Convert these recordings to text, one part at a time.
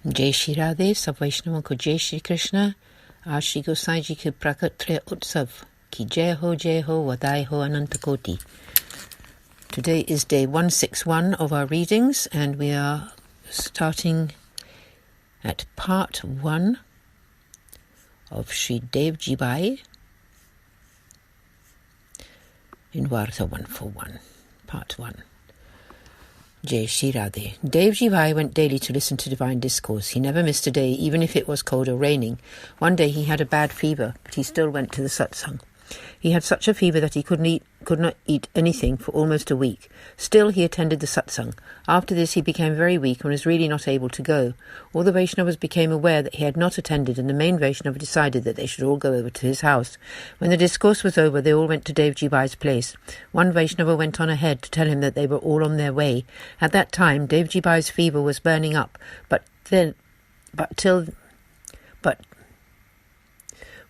जय श्री राधे, सब वैष्णवों को जय श्री कृष्ण। आज श्री गोसाई जी के प्रकट उत्सव की जय हो, वधाई हो अनंत कोटि. Today is day 161 of our readings, and we are starting at part 1 of Sri Devji Bhai in Varta 141, part 1. Jai Shri Radhe. Devji Bhai went daily to listen to divine discourse. He never missed a day, even if it was cold or raining. One day he had a bad fever, but he still went to the satsang. He had such a fever that he could not eat anything for almost a week. Still, he attended the satsang. After this, he became very weak and was really not able to go. All the Vaishnavas became aware that he had not attended, and the main Vaishnava decided that they should all go over to his house. When the discourse was over, they all went to Devji Bhai's place. One Vaishnava went on ahead to tell him that they were all on their way. At that time, Devji Bhai's fever was burning up, but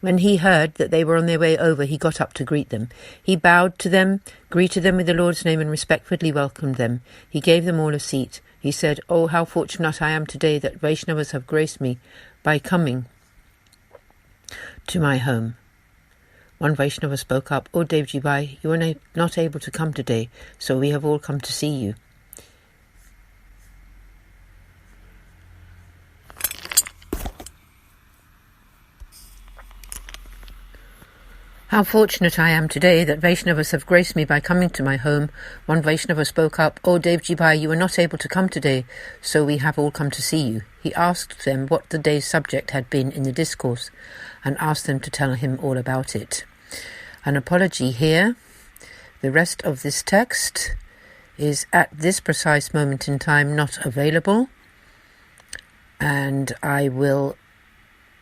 when he heard that they were on their way over, he got up to greet them. He bowed to them, greeted them with the Lord's name, and respectfully welcomed them. He gave them all a seat. He said, "Oh, how fortunate I am today that Vaishnavas have graced me by coming to my home." One Vaishnava spoke up, "Oh, Devji Bhai, you are not able to come today, so we have all come to see you." "How fortunate I am today that Vaishnavas have graced me by coming to my home." One Vaishnava spoke up, "Oh, Devji Bhai, you were not able to come today, so we have all come to see you." He asked them what the day's subject had been in the discourse and asked them to tell him all about it. An apology here. The rest of this text is at this precise moment in time not available, and I will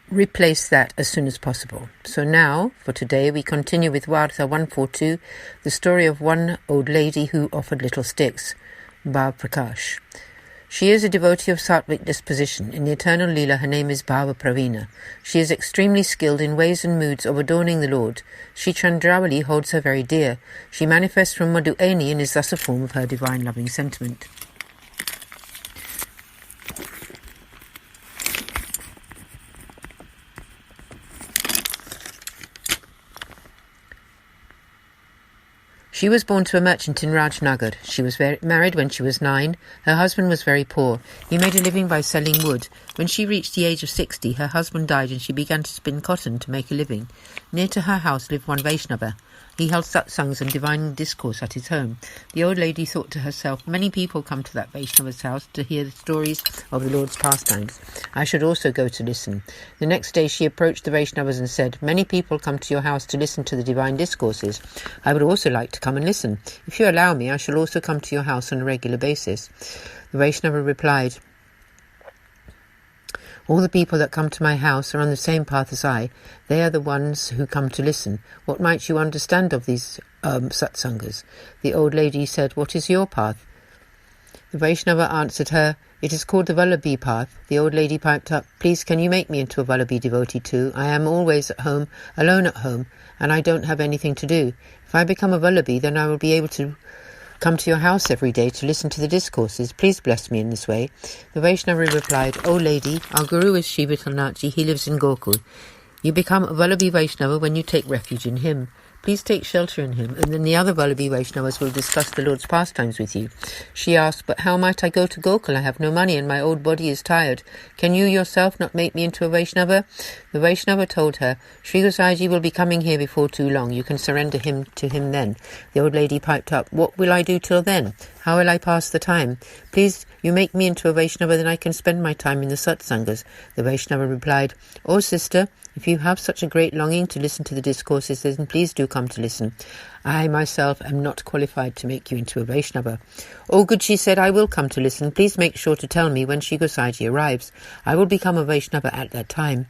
replace that as soon as possible. So now, for today, we continue with Varta 142, the story of one old lady who offered little sticks, Bhav Prakash. She is a devotee of sattvic disposition. In the eternal Leela, her name is Bhava Pravina. She is extremely skilled in ways and moods of adorning the Lord. Shri Chandravali holds her very dear. She manifests from Madhueni and is thus a form of her divine loving sentiment. She was born to a merchant in Rajnagar. She was married when she was 9. Her husband was very poor. He made a living by selling wood. When she reached the age of 60, her husband died and she began to spin cotton to make a living. Near to her house lived one Vaishnava. He held satsangs and divine discourse at his home. The old lady thought to herself, "Many people come to that Vaishnava's house to hear the stories of the Lord's pastimes. I should also go to listen." The next day she approached the Vaishnavas and said, "Many people come to your house to listen to the divine discourses. I would also like to come and listen. If you allow me, I shall also come to your house on a regular basis." The Vaishnava replied, "All the people that come to my house are on the same path as I. They are the ones who come to listen. What might you understand of these satsangas?" The old lady said, "What is your path?" The Vaishnava answered her, "It is called the Vallabhi path." The old lady piped up, "Please, can you make me into a Vallabhi devotee too? I am always at home, alone at home, and I don't have anything to do. If I become a Vallabhi, then I will be able to come to your house every day to listen to the discourses. Please bless me in this way." The Vaishnava replied, "O lady, our Guru is Sri Vithalnathji. He lives in Gokul. You become a Vallabhi Vaishnava when you take refuge in him. Please take shelter in him, and then the other Vallabhi Vaishnavas will discuss the Lord's pastimes with you." She asked, "But how might I go to Gokul? I have no money and my old body is tired. Can you yourself not make me into a Vaishnava?" The Vaishnava told her, "Sri Gosaiji will be coming here before too long. You can surrender him to him then." The old lady piped up, "What will I do till then? How will I pass the time? Please, you make me into a Vaishnava, then I can spend my time in the satsangas." The Vaishnava replied, "Oh sister, if you have such a great longing to listen to the discourses, then please do come to listen. I myself am not qualified to make you into a Vaishnava." "Oh good," she said, "I will come to listen. Please make sure to tell me when Sri Gosaiji arrives. I will become a Vaishnava at that time."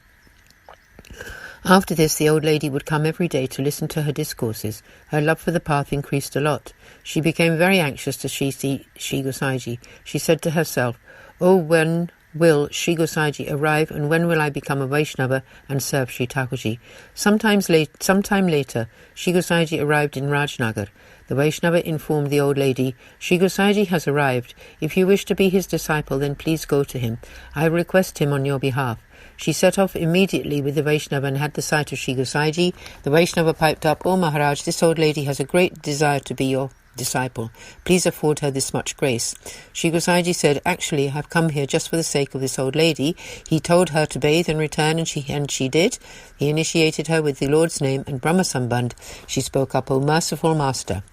After this, the old lady would come every day to listen to her discourses. Her love for the path increased a lot. She became very anxious to see Sri Gosaiji. She said to herself, "Oh, when will Sri Gosaiji arrive, and when will I become a Vaishnava and serve Sri Thakurji? Sometime later, Sri Gosaiji arrived in Rajnagar. The Vaishnava informed the old lady, Sri Gosaiji has arrived. If you wish to be his disciple, then please go to him. I request him on your behalf. She set off immediately with the Vaishnava and had the sight of Sri Gosaiji. The Vaishnava piped up, "O Maharaj, this old lady has a great desire to be your disciple. Please afford her this much grace." Sri Gosaiji said, "Actually, I have come here just for the sake of this old lady." He told her to bathe and return, and she did. He initiated her with the Lord's name and Brahma Sambandh. She spoke up, "O merciful Master,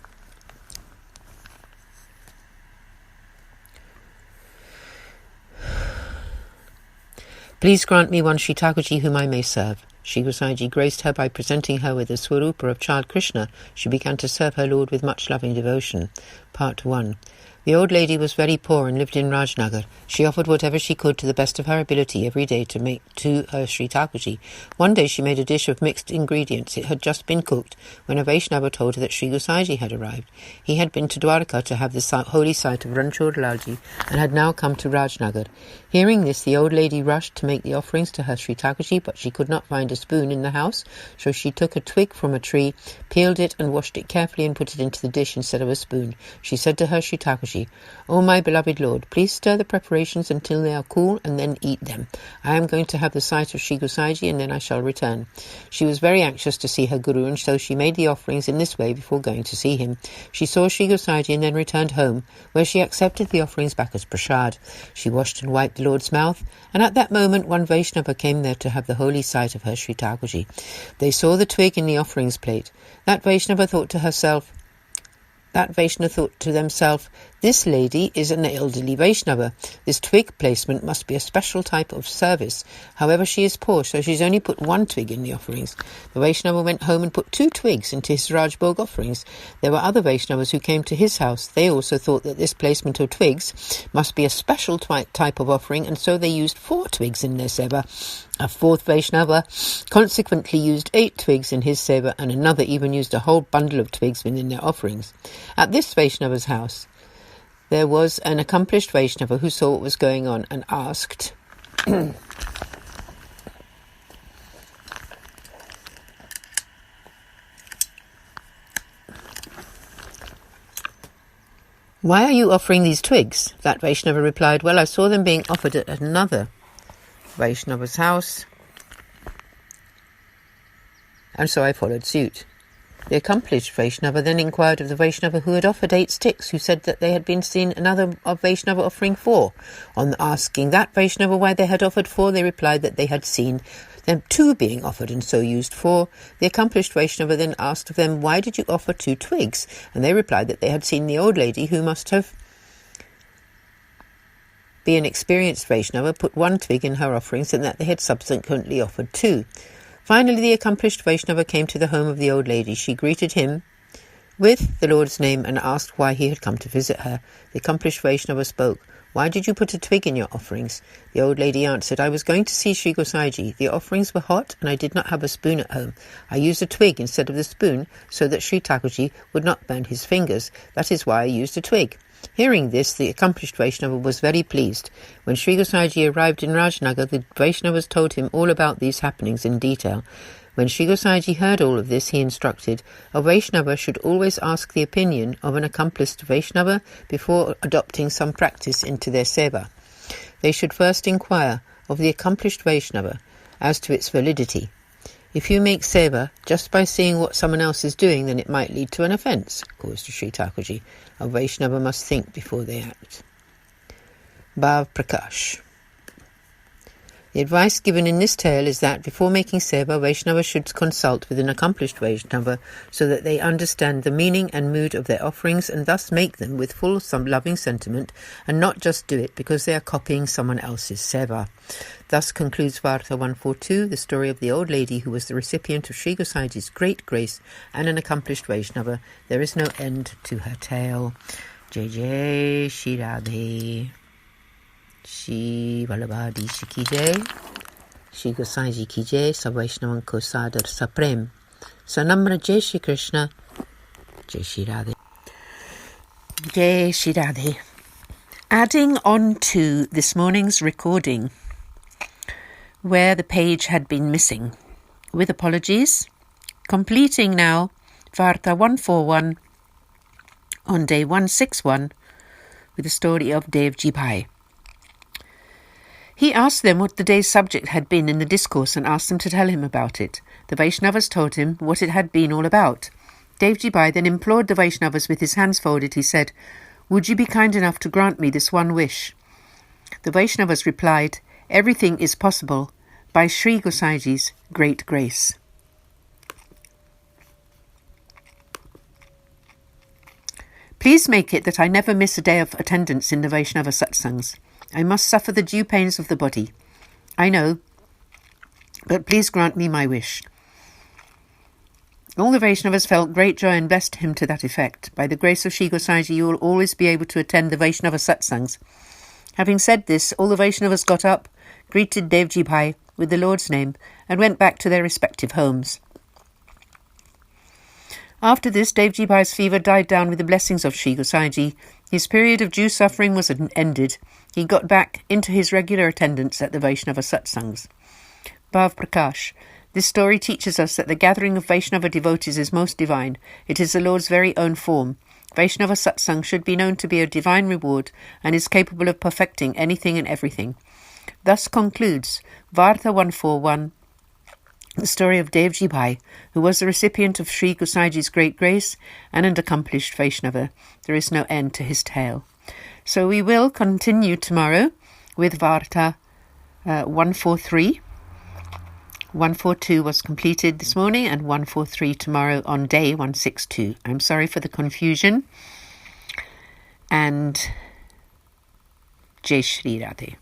please grant me one Sri Thakurji whom I may serve." Sri Gosaiji graced her by presenting her with the Swarupa of child Krishna. She began to serve her Lord with much loving devotion. Part 1. The old lady was very poor and lived in Rajnagar. She offered whatever she could to the best of her ability every day to make to her Sri Thakurji. One day she made a dish of mixed ingredients. It had just been cooked when a Vaishnava told her that Sri Gosaiji had arrived. He had been to Dwarka to have the holy sight of Ranchod Lalji and had now come to Rajnagar. Hearing this, the old lady rushed to make the offerings to her Sri Thakurji, but she could not find a spoon in the house, so she took a twig from a tree, peeled it and washed it carefully and put it into the dish instead of a spoon. She said to her Sri Thakurji, "O my beloved Lord, please stir the preparations until they are cool and then eat them. I am going to have the sight of Sri Gosaiji and then I shall return." She was very anxious to see her Guru, and so she made the offerings in this way before going to see him. She saw Sri Gosaiji and then returned home, where she accepted the offerings back as prasad. She washed and wiped the Lord's mouth, and at that moment one Vaishnava came there to have the holy sight of her Sri Thakurji. They saw the twig in the offerings plate. That Vaishnava thought to themselves, "This lady is an elderly Vaishnava. This twig placement must be a special type of service. However, she is poor, so she's only put one twig in the offerings." The Vaishnava went home and put 2 twigs into his Rajbhog offerings. There were other Vaishnavas who came to his house. They also thought that this placement of twigs must be a special type of offering, and so they used 4 twigs in their seva. A 4th Vaishnava consequently used 8 twigs in his seva, and another even used a whole bundle of twigs within their offerings. At this Vaishnava's house, there was an accomplished Vaishnava who saw what was going on and asked, "Why are you offering these twigs?" That Vaishnava replied, "Well, I saw them being offered at another Vaishnava's house, and so I followed suit." The accomplished Vaishnava then inquired of the Vaishnava who had offered 8 sticks, who said that they had been seen another of Vaishnava offering 4. On asking that Vaishnava why they had offered 4, they replied that they had seen them 2 being offered and so used 4. The accomplished Vaishnava then asked of them, "Why did you offer 2 twigs?" And they replied that they had seen the old lady, who must have be an experienced Vaishnava, put 1 twig in her offerings, and that they had subsequently offered 2. Finally, the accomplished Vaishnava came to the home of the old lady. She greeted him with the Lord's name and asked why he had come to visit her. The accomplished Vaishnava spoke, "Why did you put a twig in your offerings?" The old lady answered, "I was going to see Sri Gosaiji. The offerings were hot and I did not have a spoon at home. I used a twig instead of the spoon so that Sri Thakurji would not burn his fingers. That is why I used a twig." Hearing this, the accomplished Vaishnava was very pleased. When Sri Gosaiji arrived in Rajnagar, the Vaishnavas told him all about these happenings in detail. When Sri Gosaiji heard all of this, he instructed, a Vaishnava should always ask the opinion of an accomplished Vaishnava before adopting some practice into their seva. They should first inquire of the accomplished Vaishnava as to its validity. If you make seva just by seeing what someone else is doing, then it might lead to an offence, according to Sri Thakurji. A Vaishnava must think before they act. Bhav Prakash. The advice given in this tale is that before making seva, Vaishnava should consult with an accomplished Vaishnava so that they understand the meaning and mood of their offerings and thus make them with full loving sentiment and not just do it because they are copying someone else's seva. Thus concludes Varta 142, the story of the old lady who was the recipient of Sri Gosaiji's great grace and an accomplished Vaishnava. There is no end to her tale. Jai Jai Shri Radhe. Shri Vallabhadi Shi ki jai, Shri Gosaiji ki jai, Sab Vaishnavan ko sadar saprem. Sanamra Jai Shri Krishna, Jai Shri Radhe. Jai Shri Radhe. Adding on to this morning's recording, where the page had been missing, with apologies, completing now Varta 141 on day 161 with the story of Devji Bhai. He asked them what the day's subject had been in the discourse and asked them to tell him about it. The Vaishnavas told him what it had been all about. Devji Bhai then implored the Vaishnavas with his hands folded. He said, "Would you be kind enough to grant me this one wish?" The Vaishnavas replied, "Everything is possible by Sri Gosaiji's great grace." Please make it that I never miss a day of attendance in the Vaishnava satsangs. I must suffer the due pains of the body. I know, but please grant me my wish. All the Vaishnavas felt great joy and blessed him to that effect. By the grace of Sri Gosaiji, you will always be able to attend the Vaishnava satsangs. Having said this, all the Vaishnavas got up, greeted Devji Bhai with the Lord's name, and went back to their respective homes. After this, Devji Bhai's fever died down with the blessings of Sri Gosaiji. His period of due suffering was ended. He got back into his regular attendance at the Vaishnava satsangs. Bhav Prakash. This story teaches us that the gathering of Vaishnava devotees is most divine. It is the Lord's very own form. Vaishnava satsang should be known to be a divine reward and is capable of perfecting anything and everything. Thus concludes Varta 141, the story of Devji Bhai, who was the recipient of Sri Gosaiji's great grace and an accomplished Vaishnava. There is no end to his tale. So we will continue tomorrow with Varta 143. 142 was completed this morning and 143 tomorrow on day 162. I'm sorry for the confusion. And Jai Shri Radhe.